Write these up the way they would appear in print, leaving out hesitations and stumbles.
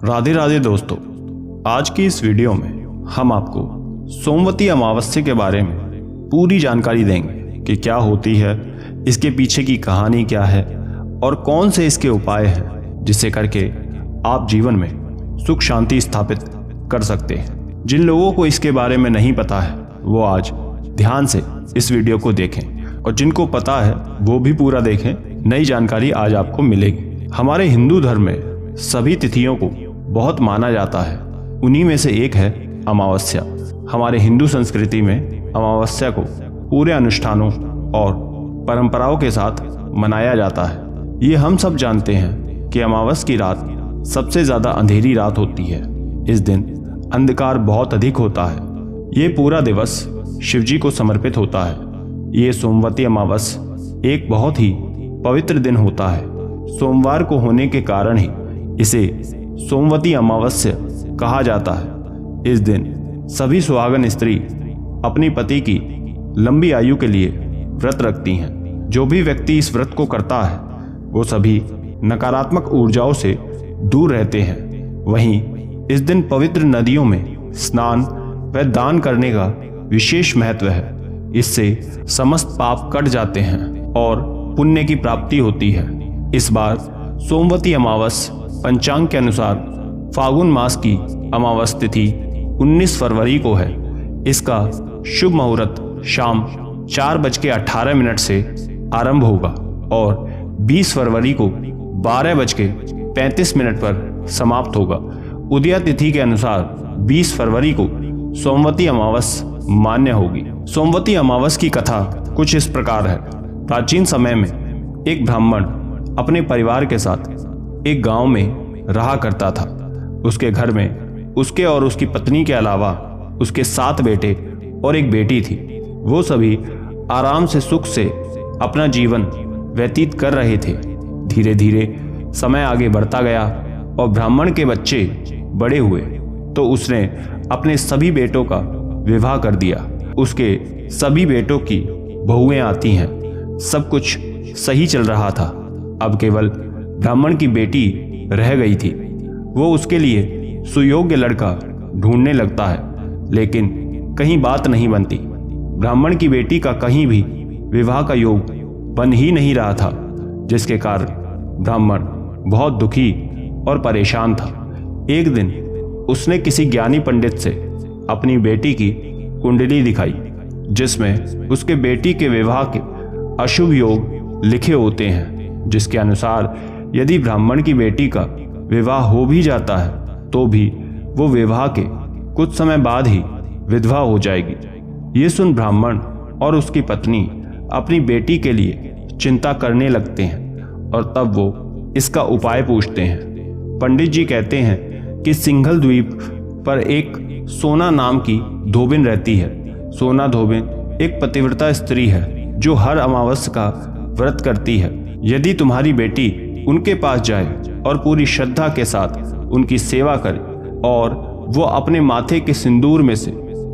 राधे राधे दोस्तों, आज की इस वीडियो में हम आपको सोमवती अमावस्या के बारे में पूरी जानकारी देंगे कि क्या होती है, इसके पीछे की कहानी क्या है और कौन से इसके उपाय हैं जिससे करके आप जीवन में सुख शांति स्थापित कर सकते हैं। जिन लोगों को इसके बारे में नहीं पता है वो आज ध्यान से इस वीडियो को देखें और जिनको पता है वो भी पूरा देखें। नई जानकारी आज आपको मिलेगी। हमारे हिंदू धर्म में सभी तिथियों को बहुत माना जाता है, उन्हीं में से एक है अमावस्या। हमारे हिंदू संस्कृति में अमावस्या को पूरे अनुष्ठानों और परंपराओं के साथ मनाया जाता है। ये हम सब जानते हैं कि अमावस्या की रात सबसे ज़्यादा अंधेरी रात होती है। इस दिन अंधकार बहुत अधिक होता है। ये पूरा दिवस शिवजी को समर्पित होता है। ये सोमवती अमावस्या एक बहुत ही पवित्र दिन होता है। सोमवार को होने के कारण ही इसे सोमवती अमावस्या कहा जाता है। इस दिन सभी सुहागन स्त्री अपनी पति की लंबी आयु के लिए व्रत रखती हैं। जो भी व्यक्ति इस व्रत को करता है वो सभी नकारात्मक ऊर्जाओं से दूर रहते हैं। वहीं इस दिन पवित्र नदियों में स्नान व दान करने का विशेष महत्व है। इससे समस्त पाप कट जाते हैं और पुण्य की प्राप्ति होती है। इस बार सोमवती अमावस्या पंचांग के अनुसार फागुन मास की अमावस्या तिथि 19 फरवरी को है। इसका शुभ मुहूर्त शाम 4:18 से आरंभ होगा और 20 फरवरी को 12:35 पर समाप्त होगा। उदया तिथि के अनुसार 20 फरवरी को सोमवती अमावस्या मान्य होगी। सोमवती अमावस्या की कथा कुछ इस प्रकार है। प्राचीन समय में एक ब्राह्मण अपने परिवार के साथ एक गांव में रहा करता था। उसके घर में उसके और उसकी पत्नी के अलावा उसके 7 बेटे और एक बेटी थी। वो सभी आराम से सुख से अपना जीवन व्यतीत कर रहे थे। धीरे धीरे समय आगे बढ़ता गया और ब्राह्मण के बच्चे बड़े हुए तो उसने अपने सभी बेटों का विवाह कर दिया। उसके सभी बेटों की बहुएं आती हैं। सब कुछ सही चल रहा था। अब केवल ब्राह्मण की बेटी रह गई थी। वो उसके लिए सुयोग्य लड़का ढूंढने लगता है, लेकिन कहीं बात नहीं बनती। ब्राह्मण की बेटी का कहीं भी विवाह का योग बन ही नहीं रहा था, जिसके कारण ब्राह्मण बहुत दुखी और परेशान था। एक दिन उसने किसी ज्ञानी पंडित से अपनी बेटी की कुंडली दिखाई, जिसमें उसके बेटी के विवाह के अशुभ योग लिखे होते हैं, जिसके अनुसार यदि ब्राह्मण की बेटी का विवाह हो भी जाता है तो भी वो विवाह के कुछ समय बाद ही विधवा हो जाएगी। ये सुन ब्राह्मण और उसकी पत्नी अपनी बेटी के लिए चिंता करने लगते हैं और तब वो इसका उपाय पूछते हैं। पंडित जी कहते हैं कि सिंघल द्वीप पर एक सोना नाम की धोबिन रहती है। सोना धोबिन एक पतिव्रता स्त्री है जो हर अमावस्या का व्रत करती है। यदि तुम्हारी बेटी उनके पास जाए और पूरी श्रद्धा के साथ उनकी सेवा करे और वो अपने माथे के सिंदूर में से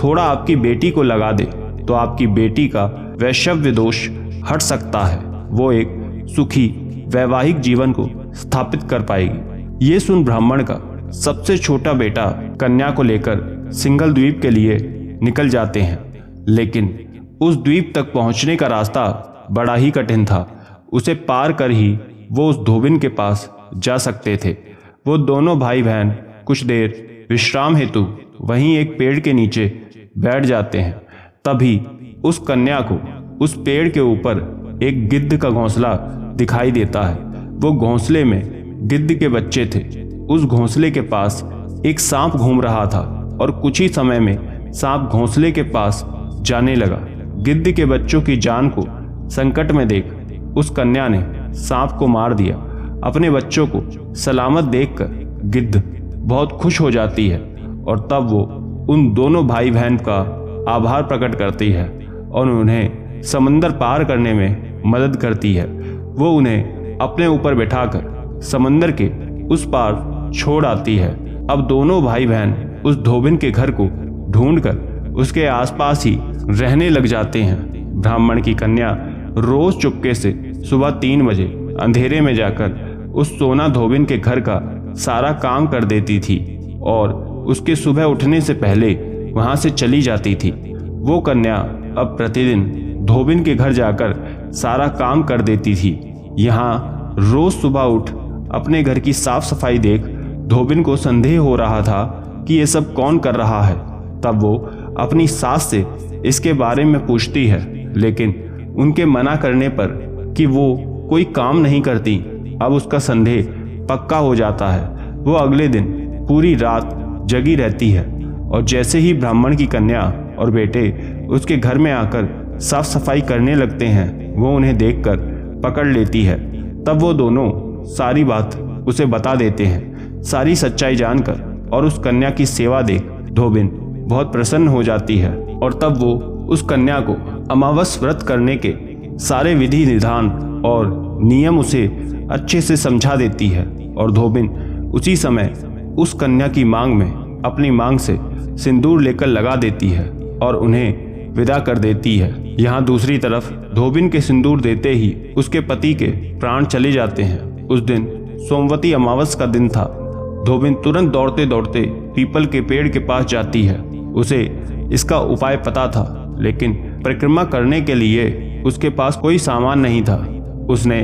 थोड़ा आपकी बेटी को लगा दे तो आपकी बेटी का वैश्यव्य दोष हट सकता है। वो एक सुखी वैवाहिक जीवन को स्थापित कर पाएगी। ये सुन ब्राह्मण का सबसे छोटा बेटा कन्या को लेकर सिंघल द्वीप के लिए निकल जाते हैं, लेकिन उस द्वीप तक पहुंचने का रास्ता बड़ा ही कठिन था। उसे पार कर ही वो उस धोबिन के पास जा सकते थे। वो दोनों भाई बहन कुछ देर विश्राम हेतु वहीं एक पेड़ के नीचे बैठ जाते हैं। तभी उस कन्या को उस पेड़ के ऊपर एक गिद्ध का घोंसला दिखाई देता है। वो घोंसले में गिद्ध के बच्चे थे। उस घोंसले के पास एक सांप घूम रहा था और कुछ ही समय में सांप घोंसले के पास जाने लगा। गिद्ध के बच्चों की जान को संकट में देख उस कन्या ने सांप को मार दिया। अपने बच्चों को सलामत देखकर गिद्ध बहुत खुश हो जाती है और तब वो उन दोनों भाई बहन का आभार प्रकट करती है और उन्हें समंदर पार करने में मदद करती है। वो उन्हें अपने ऊपर बैठाकर समंदर के उस पार छोड़ आती है। अब दोनों भाई बहन उस धोबिन के घर को ढूंढकर उसके आसपास ही रहने लग जाते हैं। ब्राह्मण की कन्या रोज चुपके से सुबह 3 बजे अंधेरे में जाकर उस सोना धोबिन के घर का सारा काम कर देती थी और उसके सुबह उठने से पहले वहां से चली जाती थी। वो कन्या अब प्रतिदिन धोबिन के घर जाकर सारा काम कर देती थी। यहाँ रोज सुबह उठ अपने घर की साफ सफाई देख धोबिन को संदेह हो रहा था कि ये सब कौन कर रहा है। तब वो अपनी सास से इसके बारे में पूछती है, लेकिन उनके मना करने पर कि वो कोई काम नहीं करती, अब उसका संदेह पक्का हो जाता है। वो अगले दिन पूरी रात जगी रहती है और जैसे ही ब्राह्मण की कन्या और बेटे उसके घर में आकर साफ सफाई करने लगते हैं, वो उन्हें देखकर पकड़ लेती है। तब वो दोनों सारी बात उसे बता देते हैं। सारी सच्चाई जानकर और उस कन्या की सेवा देख धोबिन बहुत प्रसन्न हो जाती है और तब वो उस कन्या को अमावस व्रत करने के सारे विधि विधान और नियम उसे अच्छे से समझा देती है और धोबिन उसी समय उस कन्या की मांग में अपनी मांग से सिंदूर लेकर लगा देती है और उन्हें विदा कर देती है। यहाँ दूसरी तरफ धोबिन के सिंदूर देते ही उसके पति के प्राण चले जाते हैं। उस दिन सोमवती अमावस का दिन था। धोबिन तुरंत दौड़ते दौड़ते पीपल के पेड़ के पास जाती है। उसे इसका उपाय पता था, लेकिन परिक्रमा करने के लिए उसके पास कोई सामान नहीं था। उसने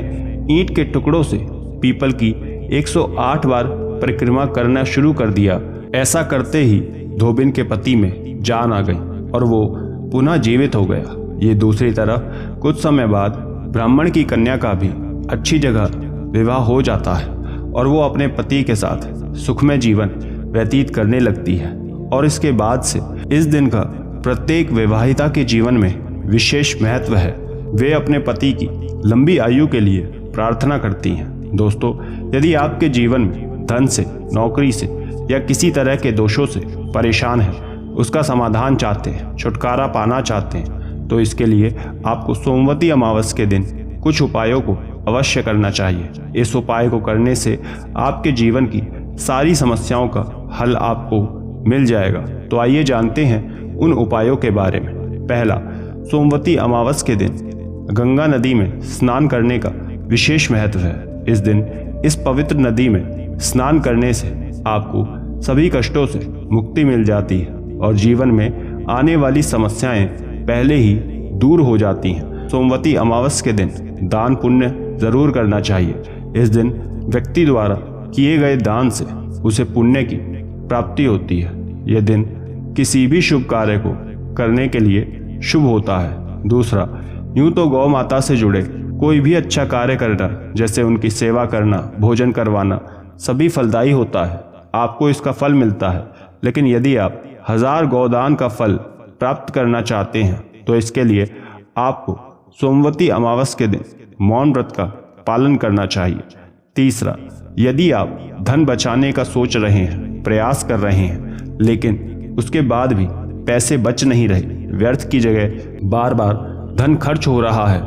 ईंट के टुकड़ों से पीपल की 108 बार परिक्रमा करना शुरू कर दिया। ऐसा करते ही धोबिन के पति में जान आ गई और वो पुनः जीवित हो गया। ये दूसरी तरफ कुछ समय बाद ब्राह्मण की कन्या का भी अच्छी जगह विवाह हो जाता है और वो अपने पति के साथ सुखमय जीवन व्यतीत करने लगती है। और इसके बाद से इस दिन का प्रत्येक विवाहिता के जीवन में विशेष महत्व है। वे अपने पति की लंबी आयु के लिए प्रार्थना करती हैं। दोस्तों, यदि आपके जीवन में धन से, नौकरी से या किसी तरह के दोषों से परेशान हैं, उसका समाधान चाहते हैं, छुटकारा पाना चाहते हैं, तो इसके लिए आपको सोमवती अमावस के दिन कुछ उपायों को अवश्य करना चाहिए। इस उपाय को करने से आपके जीवन की सारी समस्याओं का हल आपको मिल जाएगा। तो आइए जानते हैं उन उपायों के बारे में। पहला, सोमवती अमावस के दिन गंगा नदी में स्नान करने का विशेष महत्व है। इस दिन इस पवित्र नदी में स्नान करने से आपको सभी कष्टों से मुक्ति मिल जाती है और जीवन में आने वाली समस्याएं पहले ही दूर हो जाती हैं। सोमवती अमावस के दिन दान पुण्य जरूर करना चाहिए। इस दिन व्यक्ति द्वारा किए गए दान से उसे पुण्य की प्राप्ति होती है। यह दिन किसी भी शुभ कार्य को करने के लिए शुभ होता है। दूसरा, यूं तो गौ माता से जुड़े कोई भी अच्छा कार्य करना, जैसे उनकी सेवा करना, भोजन करवाना, सभी फलदायी होता है, आपको इसका फल मिलता है। लेकिन यदि आप 1000 गौदान का फल प्राप्त करना चाहते हैं तो इसके लिए आपको सोमवती अमावस के दिन मौन व्रत का पालन करना चाहिए। तीसरा, यदि आप धन बचाने का सोच रहे हैं, प्रयास कर रहे हैं, लेकिन उसके बाद भी पैसे बच नहीं रहे, व्यर्थ की जगह बार बार धन खर्च हो रहा है,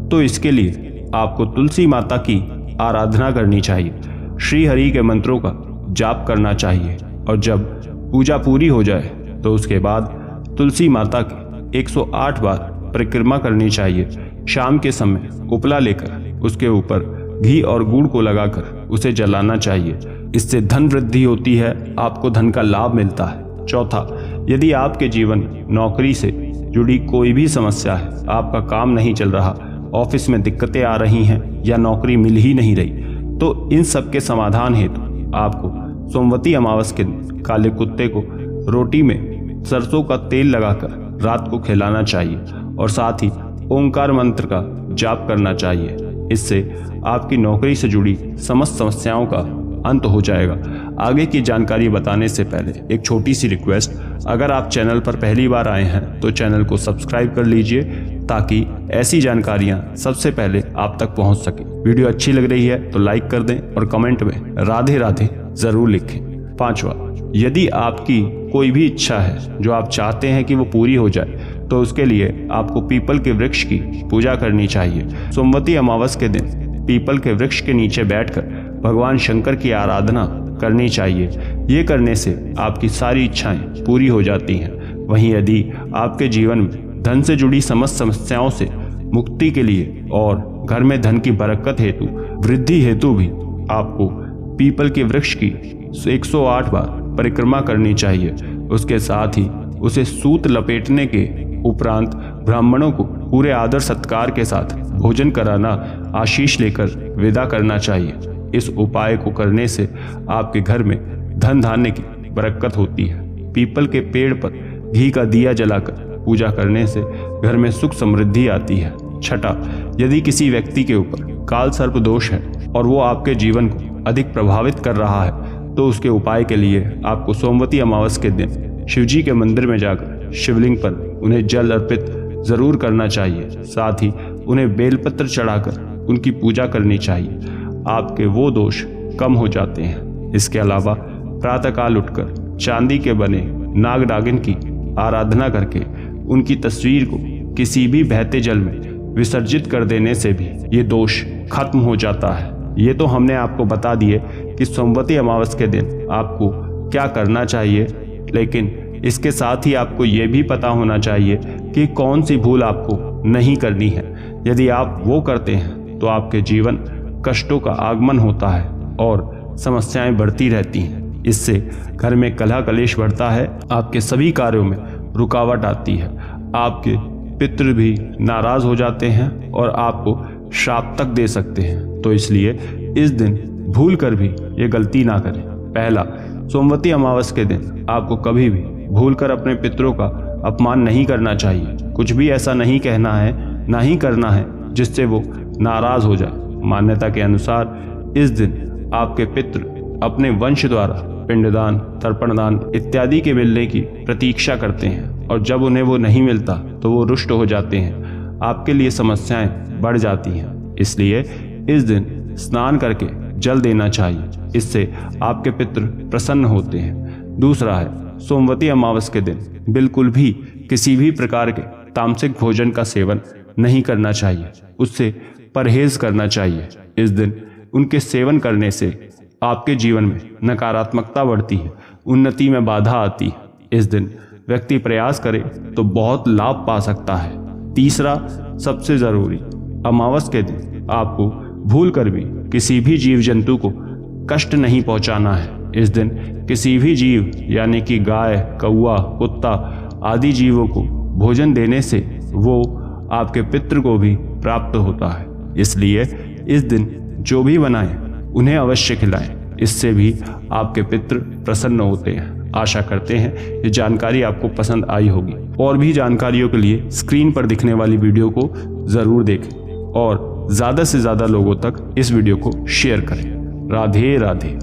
तो इसके लिए आपको तुलसी माता की आराधना करनी चाहिए। श्री हरि के मंत्रों का जाप करना चाहिए और जब पूजा पूरी हो जाए तो उसके बाद तुलसी माता की 108 बार परिक्रमा करनी चाहिए। शाम के समय उपला लेकर उसके ऊपर घी और गुड़ को लगाकर उसे जलाना चाहिए। इससे धन वृद्धि होती है, आपको धन का लाभ मिलता है। चौथा, यदि आपके जीवन नौकरी से जुड़ी कोई भी समस्या है, आपका काम नहीं चल रहा, ऑफिस में दिक्कतें आ रही हैं या नौकरी मिल ही नहीं रही, तो इन सब के समाधान हेतु आपको सोमवती अमावस के दिन काले कुत्ते को रोटी में सरसों का तेल लगाकर रात को खिलाना चाहिए और साथ ही ओंकार मंत्र का जाप करना चाहिए। इससे आपकी नौकरी से जुड़ी समस्त समस्याओं का अंत हो जाएगा। आगे की जानकारी बताने से पहले एक छोटी सी रिक्वेस्ट, अगर आप चैनल पर पहली बार आए हैं तो चैनल को सब्सक्राइब कर लीजिए ताकि ऐसी जानकारियां सबसे पहले आप तक पहुंच सके। वीडियो अच्छी लग रही है तो लाइक कर दें और कमेंट में राधे राधे जरूर लिखें। पांचवा, यदि आपकी कोई भी इच्छा है जो आप चाहते हैं कि वो पूरी हो जाए, तो उसके लिए आपको पीपल के वृक्ष की पूजा करनी चाहिए। सोमवती अमावस के दिन पीपल के वृक्ष के नीचे बैठकर भगवान शंकर की आराधना करनी चाहिए। ये करने से आपकी सारी इच्छाएं पूरी हो जाती हैं। वहीं यदि आपके जीवन में धन से जुड़ी समस्त समस्याओं से मुक्ति के लिए और घर में धन की बरकत हेतु, वृद्धि हेतु भी आपको पीपल के वृक्ष की 108 बार परिक्रमा करनी चाहिए। उसके साथ ही उसे सूत लपेटने के उपरांत ब्राह्मणों को पूरे आदर सत्कार के साथ भोजन कराना, आशीष लेकर विदा करना चाहिए। इस उपाय को करने से आपके घर में धन धान्य की बरकत होती है। पीपल के पेड़ पर घी का दिया जलाकर पूजा करने से घर में सुख समृद्धि आती है। छठा, यदि किसी व्यक्ति के ऊपर काल सर्प दोष है और वो आपके जीवन को अधिक प्रभावित कर रहा है, तो उसके उपाय के लिए आपको सोमवती अमावस्या के दिन शिवजी के मंदिर में जाकर शिवलिंग पर उन्हें जल अर्पित जरूर करना चाहिए। साथ ही उन्हें बेलपत्र चढ़ाकर उनकी पूजा करनी चाहिए। आपके वो दोष कम हो जाते हैं। इसके अलावा प्रातःकाल उठकर चांदी के बने नाग नागिन की आराधना करके उनकी तस्वीर को किसी भी बहते जल में विसर्जित कर देने से भी ये दोष खत्म हो जाता है। ये तो हमने आपको बता दिए कि सोमवती अमावस्या के दिन आपको क्या करना चाहिए, लेकिन इसके साथ ही आपको ये भी पता होना चाहिए कि कौन सी भूल आपको नहीं करनी है। यदि आप वो करते हैं तो आपके जीवन कष्टों का आगमन होता है और समस्याएं बढ़ती रहती हैं। इससे घर में कलह कलेश बढ़ता है, आपके सभी कार्यों में रुकावट आती है, आपके पितृ भी नाराज हो जाते हैं और आपको श्राप तक दे सकते हैं। तो इसलिए इस दिन भूल कर भी ये गलती ना करें। पहला, सोमवती अमावस्या के दिन आपको कभी भी भूल कर अपने पितरों का अपमान नहीं करना चाहिए। कुछ भी ऐसा नहीं कहना है, ना ही करना है जिससे वो नाराज हो जाए। मान्यता के अनुसार इस दिन आपके पितृ अपने वंश द्वारा पिंडदान, तर्पणदान इत्यादि के मिलने की प्रतीक्षा करते हैं और जब उन्हें वो नहीं मिलता तो वो रुष्ट हो जाते हैं। आपके लिए समस्याएं बढ़ जाती हैं। इसलिए इस दिन स्नान करके जल देना चाहिए। इससे आपके पितृ प्रसन्न होते हैं। दूसरा है, सोमवती अमावस्या के दिन बिल्कुल भी किसी भी प्रकार के तामसिक भोजन का सेवन नहीं करना चाहिए, उससे परहेज करना चाहिए। इस दिन उनके सेवन करने से आपके जीवन में नकारात्मकता बढ़ती है, उन्नति में बाधा आती है। इस दिन व्यक्ति प्रयास करे तो बहुत लाभ पा सकता है। तीसरा, सबसे जरूरी, अमावस्या के दिन आपको भूल कर भी किसी भी जीव जंतु को कष्ट नहीं पहुंचाना है। इस दिन किसी भी जीव यानी कि गाय, कौवा, कुत्ता आदि जीवों को भोजन देने से वो आपके पितृ को भी प्राप्त होता है। इसलिए इस दिन जो भी बनाएं उन्हें अवश्य खिलाएं। इससे भी आपके पितृ प्रसन्न होते हैं। आशा करते हैं ये जानकारी आपको पसंद आई होगी। और भी जानकारियों के लिए स्क्रीन पर दिखने वाली वीडियो को ज़रूर देखें और ज़्यादा से ज़्यादा लोगों तक इस वीडियो को शेयर करें। राधे राधे।